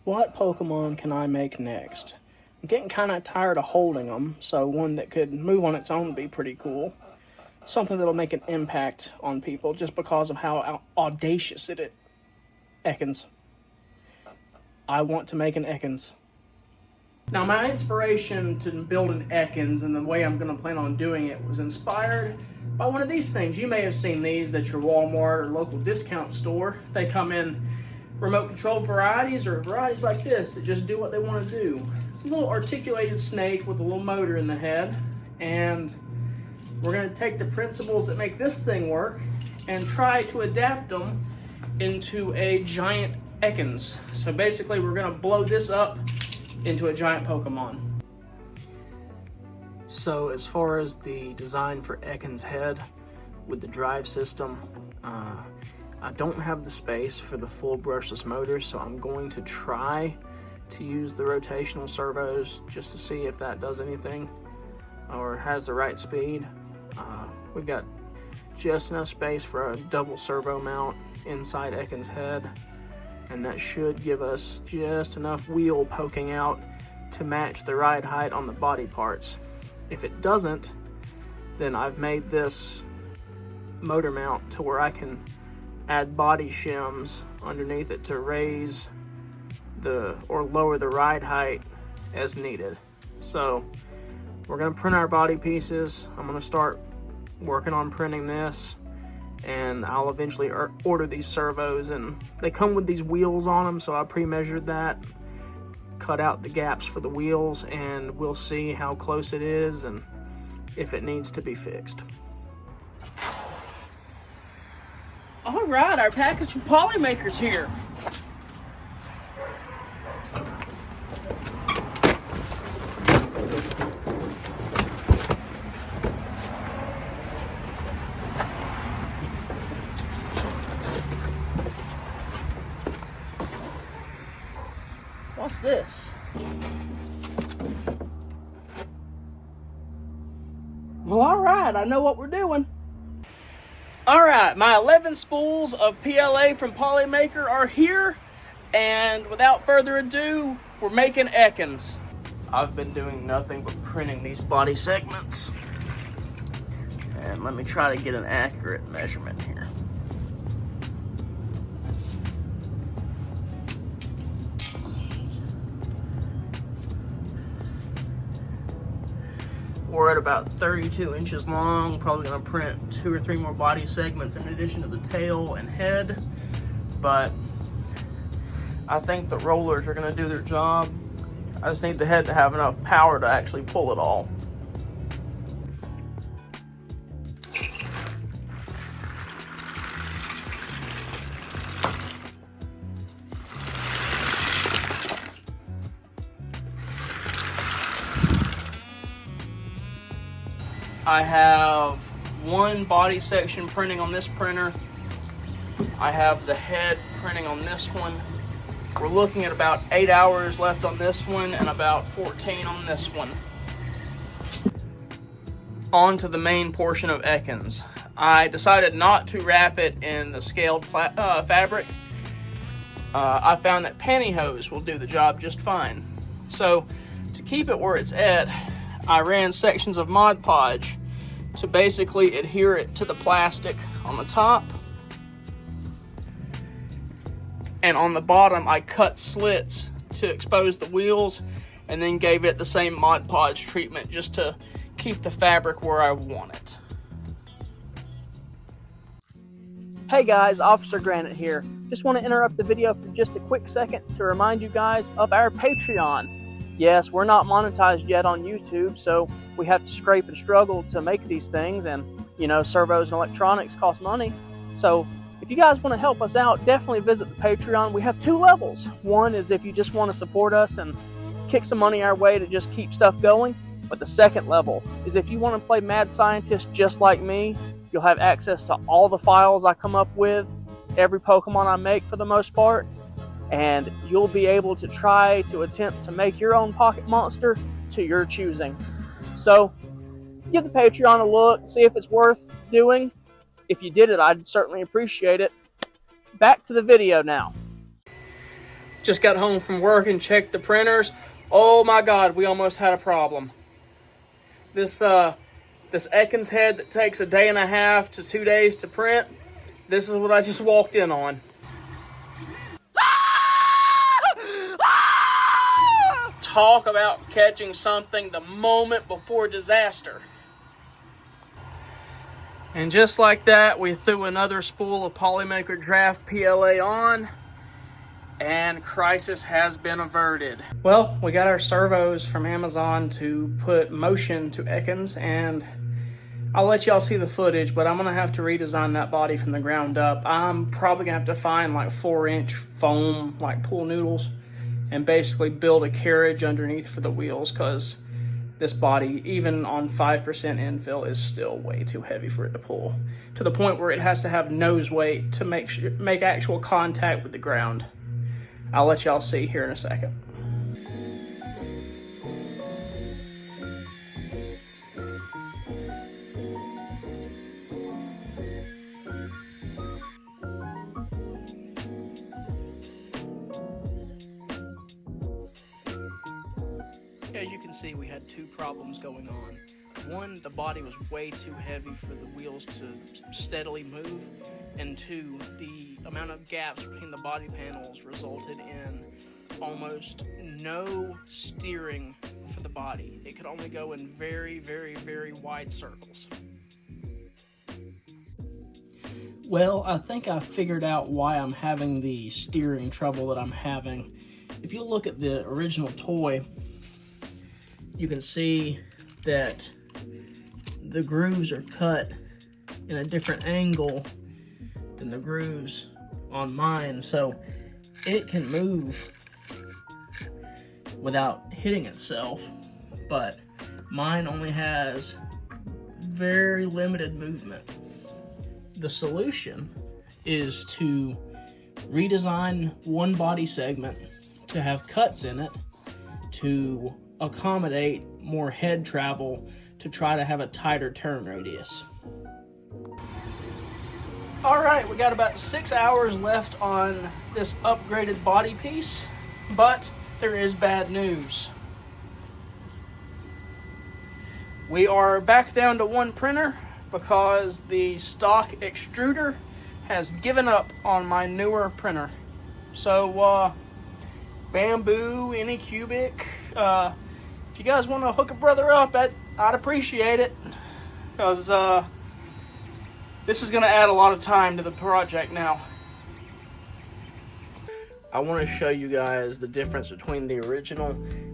What Pokemon can I make next? I'm getting kind of tired of holding them, so one that could move on its own would be pretty cool. Something that'll make an impact on people just because of how audacious it is. Ekans. I want to make an Ekans. Now, my inspiration to build an Ekans and the way I'm going to plan on doing it was inspired by one of these things. You may have seen these at your Walmart or local discount store. They come in remote controlled varieties or varieties like this that just do what they want to do. It's a little articulated snake with a little motor in the head, and we're going to take the principles that make this thing work and try to adapt them into a giant Ekans. So basically we're going to blow this up into a giant Pokemon. So as far as the design for Ekans' head with the drive system, I don't have the space for the full brushless motor, so I'm going to try to use the rotational servos just to see if that does anything or has the right speed. We've got just enough space for a double servo mount inside Ekans' head, and that should give us just enough wheel poking out to match the ride height on the body parts. If it doesn't, then I've made this motor mount to where I can add body shims underneath it to raise or lower the ride height as needed. So we're going to print our body pieces. I'm going to start working on printing this, and I'll eventually order these servos, and they come with these wheels on them, so I pre-measured that, cut out the gaps for the wheels, and we'll see how close it is and if it needs to be fixed. All right, our package from Polymaker's here. What's this? Well, all right, I know what we're doing. All right, my 11 spools of PLA from Polymaker are here, and without further ado, we're making Ekans. I've been doing nothing but printing these body segments, and let me try to get an accurate measurement here. We're at about 32 inches long, probably gonna print 2 or 3 more body segments in addition to the tail and head, but I think the rollers are gonna do their job. I just need the head to have enough power to actually pull it all. I have one body section printing on this printer. I have the head printing on this one. We're looking at about 8 hours left on this one and about 14 on this one. On to the main portion of Ekans. I decided not to wrap it in the scaled fabric. I found that pantyhose will do the job just fine. So to keep it where it's at, I ran sections of Mod Podge to basically adhere it to the plastic on the top. And on the bottom, I cut slits to expose the wheels and then gave it the same Mod Podge treatment just to keep the fabric where I want it. Hey guys, Officer Granite here. Just want to interrupt the video for just a quick second to remind you guys of our Patreon. Yes, we're not monetized yet on YouTube, so we have to scrape and struggle to make these things, and you know, servos and electronics cost money. So if you guys want to help us out, definitely visit the Patreon. We have 2 levels. One is if you just want to support us and kick some money our way to just keep stuff going. But the second level is if you want to play Mad Scientist just like me, you'll have access to all the files I come up with, every Pokemon I make for the most part, and you'll be able to try to attempt to make your own pocket monster to your choosing. So give the Patreon a look, see if it's worth doing. If you did it, I'd certainly appreciate it. Back to the video now. Just got home from work and checked the printers. Oh my God, we almost had a problem. This Ekans head that takes a day and a half to 2 days to print, this is what I just walked in on. Talk about catching something the moment before disaster. And just like that, we threw another spool of Polymaker Draft PLA on, and crisis has been averted. Well, we got our servos from Amazon to put motion to Ekans, and I'll let y'all see the footage, but I'm gonna have to redesign that body from the ground up. I'm probably gonna have to find like 4-inch foam, like pool noodles, and basically build a carriage underneath for the wheels, because this body, even on 5% infill, is still way too heavy for it to pull, to the point where it has to have nose weight to make actual contact with the ground. I'll let y'all see here in a second. As you can see, we had two problems going on. One, the body was way too heavy for the wheels to steadily move, and two, the amount of gaps between the body panels resulted in almost no steering for the body. It could only go in very, very, very wide circles. Well, I think I figured out why I'm having the steering trouble that I'm having. If you look at the original toy, you can see that the grooves are cut in a different angle than the grooves on mine, so it can move without hitting itself, but mine only has very limited movement. The solution is to redesign one body segment to have cuts in it to accommodate more head travel to try to have a tighter turn radius. Alright, we got about 6 hours left on this upgraded body piece, but there is bad news. We are back down to one printer because the stock extruder has given up on my newer printer. So, Bamboo, Anycubic, if you guys want to hook a brother up, I'd appreciate it, because this is going to add a lot of time to the project now. I want to show you guys the difference between the original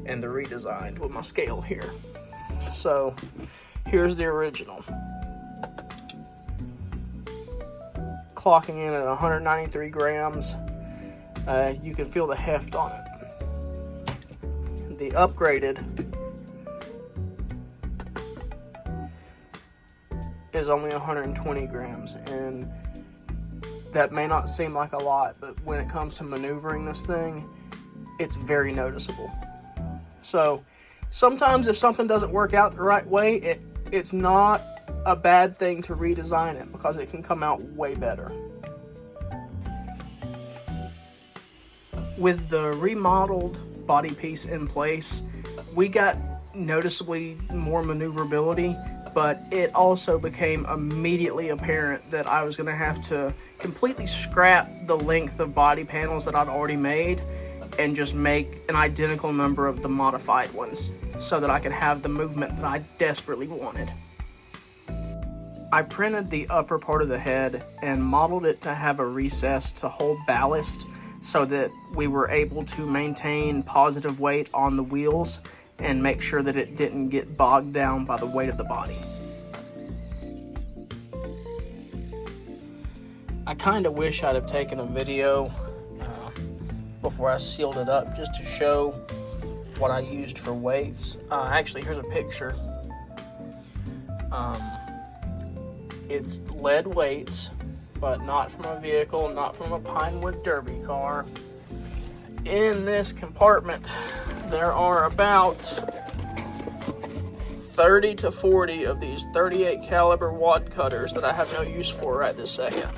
and the redesigned with my scale here. So, here's the original. Clocking in at 193 grams. You can feel the heft on it. The upgraded is only 120 grams, and that may not seem like a lot, but when it comes to maneuvering this thing, it's very noticeable. So sometimes if something doesn't work out the right way, it's not a bad thing to redesign it, because it can come out way better. With the remodeled body piece in place, we got noticeably more maneuverability, but it also became immediately apparent that I was going to have to completely scrap the length of body panels that I'd already made and just make an identical number of the modified ones so that I could have the movement that I desperately wanted. I printed the upper part of the head and modeled it to have a recess to hold ballast, so that we were able to maintain positive weight on the wheels and make sure that it didn't get bogged down by the weight of the body. I kind of wish I'd have taken a video before I sealed it up, just to show what I used for weights. Actually, here's a picture. It's lead weights, but not from a vehicle, not from a Pinewood Derby car. In this compartment, there are about 30 to 40 of these 38 caliber wad cutters that I have no use for right this second.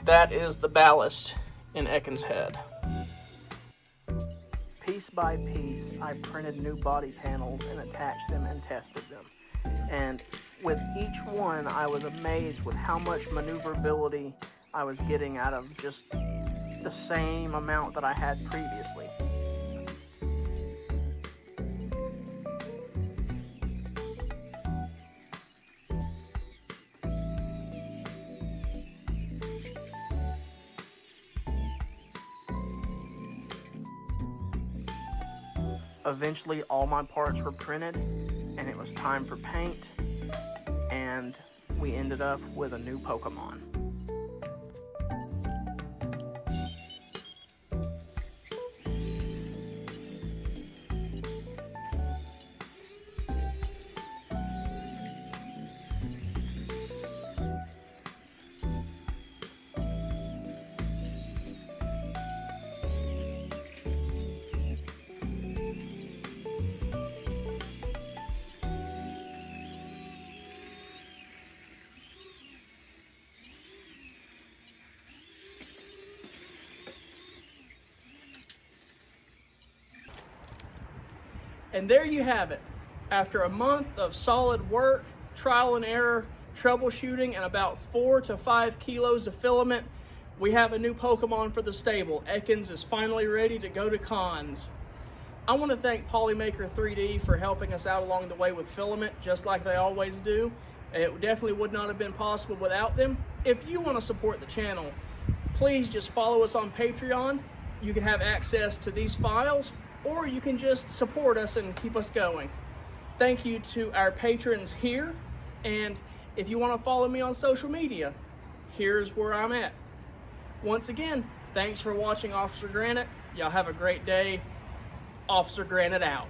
That is the ballast in Ekans' head. piece by piece, I printed new body panels and attached them and tested them. And with each one, I was amazed with how much maneuverability I was getting out of just the same amount that I had previously. Eventually, all my parts were printed, and it was time for paint, and we ended up with a new Pokemon. And there you have it. After a month of solid work, trial and error, troubleshooting, and about 4 to 5 kilos of filament, we have a new Pokemon for the stable. Ekans is finally ready to go to cons. I want to thank Polymaker 3D for helping us out along the way with filament, just like they always do. It definitely would not have been possible without them. If you want to support the channel, please just follow us on Patreon. You can have access to these files, or you can just support us and keep us going. Thank you to our patrons here, and if you want to follow me on social media, here's where I'm at. Once again, thanks for watching Officer Granite. Y'all have a great day. Officer Granite out.